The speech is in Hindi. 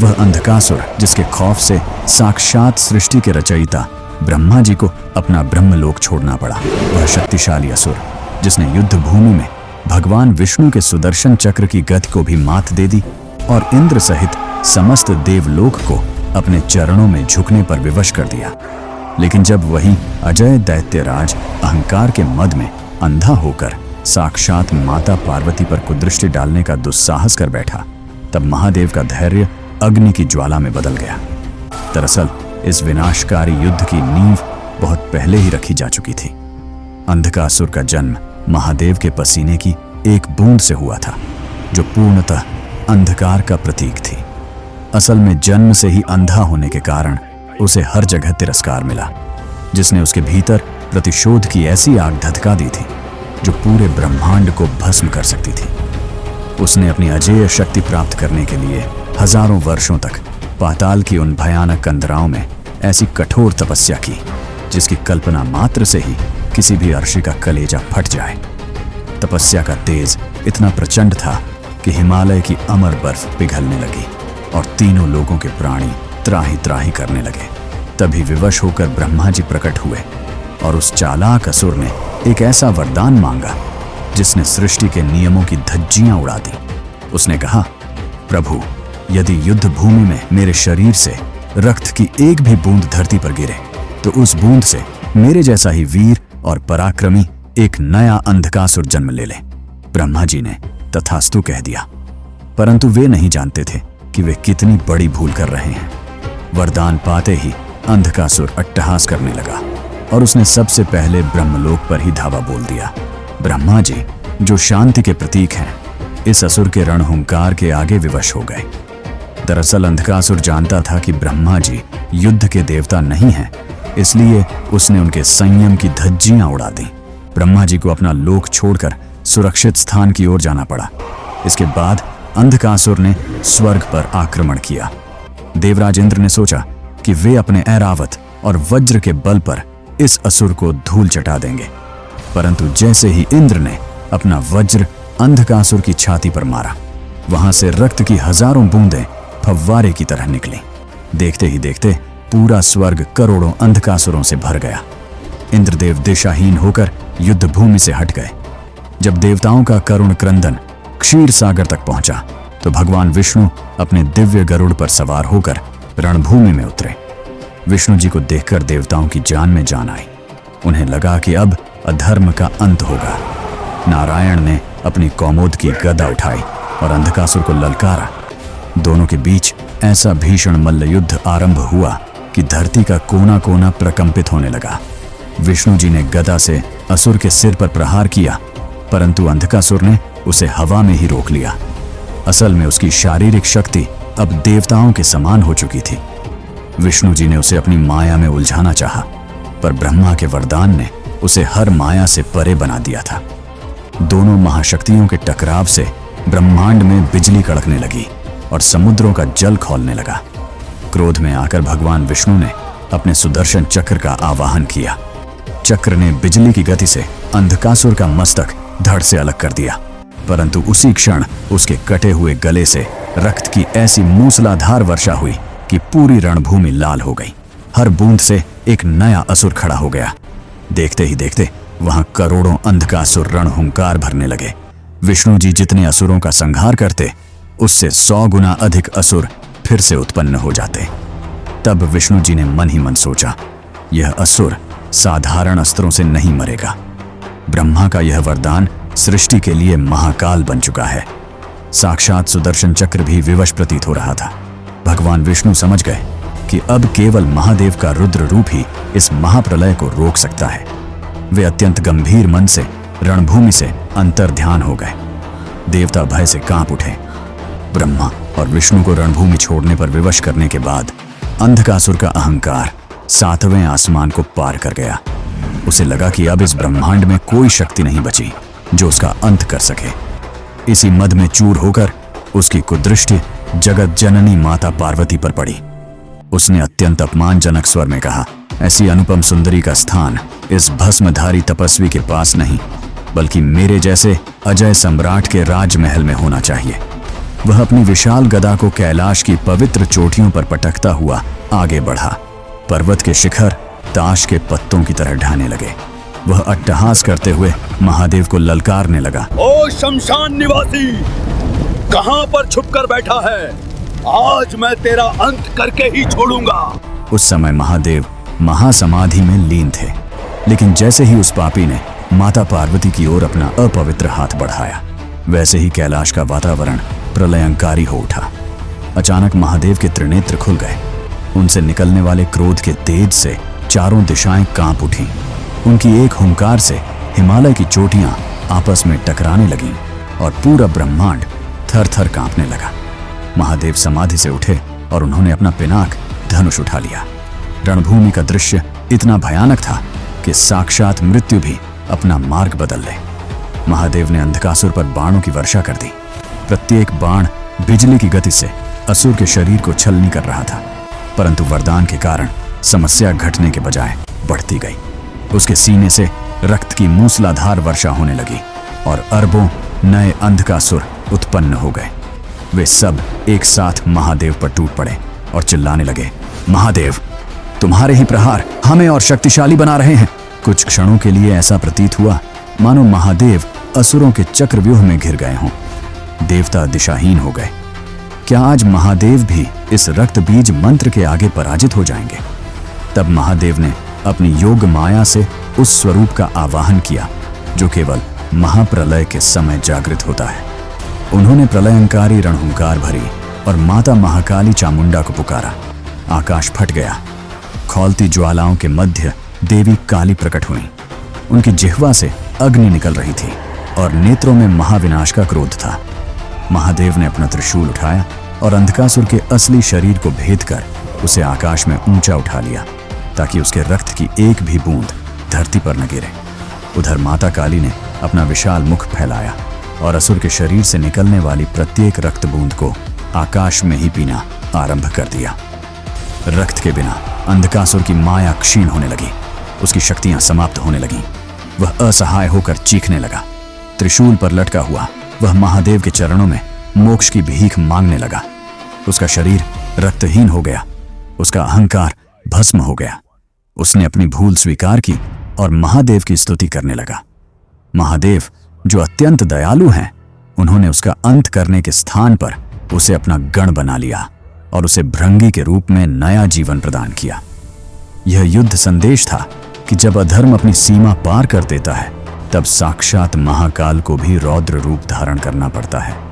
वह अंधकासुर जिसके खौफ से साक्षात सृष्टि के रचयिता ब्रह्मा जी को अपना ब्रह्मलोक छोड़ना पड़ा। वह शक्तिशाली असुर जिसने युद्ध भूमि में भगवान विष्णु के सुदर्शन चक्र की गति को भी मात दे दी और इंद्र सहित समस्त देवलोक को अपने चरणों में झुकने पर विवश कर दिया। लेकिन जब वही अजय दैत्यराज अहंकार के मद में अंधा होकर साक्षात माता पार्वती पर कुदृष्टि डालने का दुस्साहस कर बैठा, तब महादेव का धैर्य अग्नि की ज्वाला में बदल गया। दरअसल इस विनाशकारी युद्ध की नींव बहुत पहले ही रखी जा चुकी थी। अंधकासुर का जन्म महादेव के पसीने की एक बूंद से हुआ था, जो पूर्णतः अंधकार का प्रतीक थी। असल में जन्म से ही अंधा होने के कारण उसे हर जगह तिरस्कार मिला, जिसने उसके भीतर प्रतिशोध की ऐसी आग धधका दी थी जो पूरे ब्रह्मांड को भस्म कर सकती थी। उसने अपनी अजेय शक्ति प्राप्त करने के लिए हजारों वर्षों तक पाताल की उन भयानक कंदराओं में ऐसी कठोर तपस्या की जिसकी कल्पना मात्र से ही किसी भी अर्षि का कलेजा फट जाए। तपस्या का तेज इतना प्रचंड था कि हिमालय की अमर बर्फ पिघलने लगी और तीनों लोगों के प्राणी त्राही त्राही करने लगे। तभी विवश होकर ब्रह्मा जी प्रकट हुए और उस चालाक असुर ने एक ऐसा वरदान मांगा जिसने सृष्टि के नियमों की धज्जियां उड़ा दी। उसने कहा, प्रभु, यदि युद्ध भूमि में मेरे शरीर से रक्त की एक भी बूंद धरती पर गिरे तो उस बूंद से मेरे जैसा ही वीर और पराक्रमी एक नया अंधकासुर जन्म ले ले। ब्रह्मा जी ने तथास्तु कह दिया, परंतु वे नहीं जानते थे कि वे कितनी बड़ी भूल कर रहे हैं। वरदान पाते ही अंधकासुर अट्टहास करने लगा और उसने सबसे पहले ब्रह्मलोक पर ही धावा बोल दिया। ब्रह्मा जी, जो शांति के प्रतीक हैं, इस असुर के रणहुंकार के आगे विवश हो गए। दरअसल अंधकासुर जानता था कि ब्रह्मा जी युद्ध के देवता नहीं हैं, इसलिए उसने उनके संयम की धज्जियां उड़ा दी। ब्रह्मा जी को अपना लोक छोड़कर सुरक्षित स्थान की ओर जाना पड़ा। इसके बाद अंधकासुर ने स्वर्ग पर आक्रमण किया। देवराज इंद्र ने सोचा कि वे अपने ऐरावत और वज्र के बल पर इस असुर को धूल चटा देंगे, परंतु जैसे ही इंद्र ने अपना वज्र अंधकासुर की छाती पर मारा, वहां से रक्त की हजारों बूंदें फव्वारे की तरह निकली। देखते ही देखते पूरा स्वर्ग करोड़ों अंधकासुरों से भर गया। इंद्रदेव दिशाहीन होकर युद्ध भूमि से हट गए। जब देवताओं का करुण क्रंदन क्षीर सागर तक पहुंचा तो भगवान विष्णु अपने दिव्य गरुड़ पर सवार होकर रणभूमि में उतरे। विष्णु जी को देखकर देवताओं की जान में जान आई। उन्हें लगा कि अब अधर्म का अंत होगा। नारायण ने अपनी कौमोद की गदा उठाई और अंधकासुर को ललकारा। दोनों के बीच ऐसा भीषण मल्लयुद्ध आरंभ हुआ कि धरती का कोना कोना प्रकंपित होने लगा। विष्णु जी ने गदा से असुर के सिर पर प्रहार किया, परंतु अंधकासुर ने उसे हवा में ही रोक लिया। असल में उसकी शारीरिक शक्ति अब देवताओं के समान हो चुकी थी। विष्णु जी ने उसे अपनी माया में उलझाना चाहा, पर ब्रह्मा के वरदान ने उसे हर माया से परे बना दिया था। दोनों महाशक्तियों के टकराव से ब्रह्मांड में बिजली कड़कने लगी और समुद्रों का जल खौलने लगा। क्रोध में आकर भगवान विष्णु ने अपने सुदर्शन चक्र का आवाहन किया। चक्र ने बिजली की गति से अंधकासुर का मस्तक धड़ से अलग कर दिया, परंतु उसी क्षण उसके कटे हुए गले से रक्त की ऐसी मूसलाधार वर्षा हुई कि पूरी रणभूमि लाल हो गई। हर बूंद से एक नया असुर खड़ा हो गया। देखते ही देखते वहां करोड़ों अंधकासुर रणहुंकार भरने लगे। विष्णु जी जितने असुरों का संहार करते, उससे 100 गुना अधिक असुर फिर से उत्पन्न हो जाते। तब विष्णु जी ने मन ही मन सोचा, यह असुर साधारण अस्त्रों से नहीं मरेगा। ब्रह्मा का यह वरदान सृष्टि के लिए महाकाल बन चुका है। साक्षात सुदर्शन चक्र भी विवश प्रतीत हो रहा था। भगवान विष्णु समझ गए कि अब केवल महादेव का रुद्र रूप ही इस महाप्रलय को रोक सकता है। वे अत्यंत गंभीर मन से रणभूमि से अंतर्ध्यान हो गए। देवता भय से कांप उठे। ब्रह्मा और विष्णु को रणभूमि छोड़ने पर विवश करने के बाद अंधकासुर का अहंकार 7वें आसमान को पार कर गया। उसे लगा कि अब इस ब्रह्मांड में कोई शक्ति नहीं बची जो उसका अंत कर सके। इसी मद में चूर होकर उसकी कुदृष्टि जगत जननी माता पार्वती पर पड़ी। उसने अत्यंत अपमानजनक स्वर में कहा, ऐसी अनुपम सुंदरी का स्थान इस भस्मधारी तपस्वी के पास नहीं, बल्कि मेरे जैसे अजय सम्राट के राजमहल में होना चाहिए। वह अपनी विशाल गदा को कैलाश की पवित्र चोटियों पर पटकता हुआ आगे बढ़ा। पर्वत के शिखर ताश के पत्तों की तरह ढहने लगे। वह अट्टहास करते हुए महादेव को ललकारने लगा। ओ शमशान निवासी, कहां पर छुपकर बैठा है? आज मैं तेरा अंत करके ही छोड़ूंगा। उस समय महादेव महासमाधि में लीन थे, लेकिन जैसे ही उस पापी ने माता पार्वती की ओर अपना अपवित्र हाथ बढ़ाया, वैसे ही कैलाश का वातावरण प्रलयंकारी हो उठा। अचानक महादेव के त्रिनेत्र खुल गए। उनसे निकलने वाले क्रोध के तेज से चारों दिशाएं कांप उठीं। उनकी एक हुंकार से हिमालय की चोटियां आपस में टकराने लगीं और पूरा ब्रह्मांड थर-थर कांपने लगा। महादेव समाधि से उठे और उन्होंने अपना पिनाक धनुष उठा लिया। रणभूमि का दृश्य इतना भयानक था कि साक्षात मृत्यु भी अपना मार्ग बदल ले। महादेव ने अंधकासुर पर बाणों की वर्षा कर दी। प्रत्येक बाण बिजली की गति से असुर के शरीर को छलनी कर रहा था, परंतु वरदान के कारण समस्या घटने के बजाय बढ़ती गई। उसके सीने से रक्त की मूसलाधार वर्षा होने लगी और अरबों नए अंधकासुर उत्पन्न हो गए। वे सब एक साथ महादेव पर टूट पड़े और चिल्लाने लगे, महादेव, तुम्हारे ही प्रहार हमें और शक्तिशाली बना रहे हैं। कुछ क्षणों के लिए ऐसा प्रतीत हुआ मानो महादेव असुरों के चक्रव्यूह में घिर गए हों। देवता दिशाहीन हो गए। क्या आज महादेव भी इस रक्त बीज मंत्र के आगे पराजित हो जाएंगे? तब महादेव ने अपनी योग माया से उस स्वरूप का आवाहन किया जो केवल महाप्रलय के समय जागृत होता है। उन्होंने प्रलयंकारी रणहुंकार भरी और माता महाकाली चामुंडा को पुकारा। आकाश फट गया। खौलती ज्वालाओं के मध्य देवी काली प्रकट हुई। उनकी जिह्वा से अग्नि निकल रही थी और नेत्रों में महाविनाश का क्रोध था। महादेव ने अपना त्रिशूल उठाया और अंधकासुर के असली शरीर को भेद कर उसे आकाश में ऊंचा उठा लिया ताकि उसके रक्त की एक भी बूंद धरती पर न गिरे। उधर माता काली ने अपना विशाल मुख फैलाया और असुर के शरीर से निकलने वाली प्रत्येक रक्त बूंद को आकाश में ही पीना आरंभ कर दिया। रक्त के बिना अंधकासुर की माया क्षीण होने लगी। उसकी शक्तियां समाप्त होने लगीं। वह असहाय होकर चीखने लगा। त्रिशूल पर लटका हुआ वह महादेव के चरणों में मोक्ष की भीख मांगने लगा। उसका शरीर रक्तहीन हो गया। उसका अहंकार भस्म हो गया। उसने अपनी भूल स्वीकार की और महादेव की स्तुति करने लगा। महादेव जो अत्यंत दयालु हैं, उन्होंने उसका अंत करने के स्थान पर उसे अपना गण बना लिया और उसे भृंगी के रूप में नया जीवन प्रदान किया। यह युद्ध संदेश था कि जब अधर्म अपनी सीमा पार कर देता है, तब साक्षात महाकाल को भी रौद्र रूप धारण करना पड़ता है।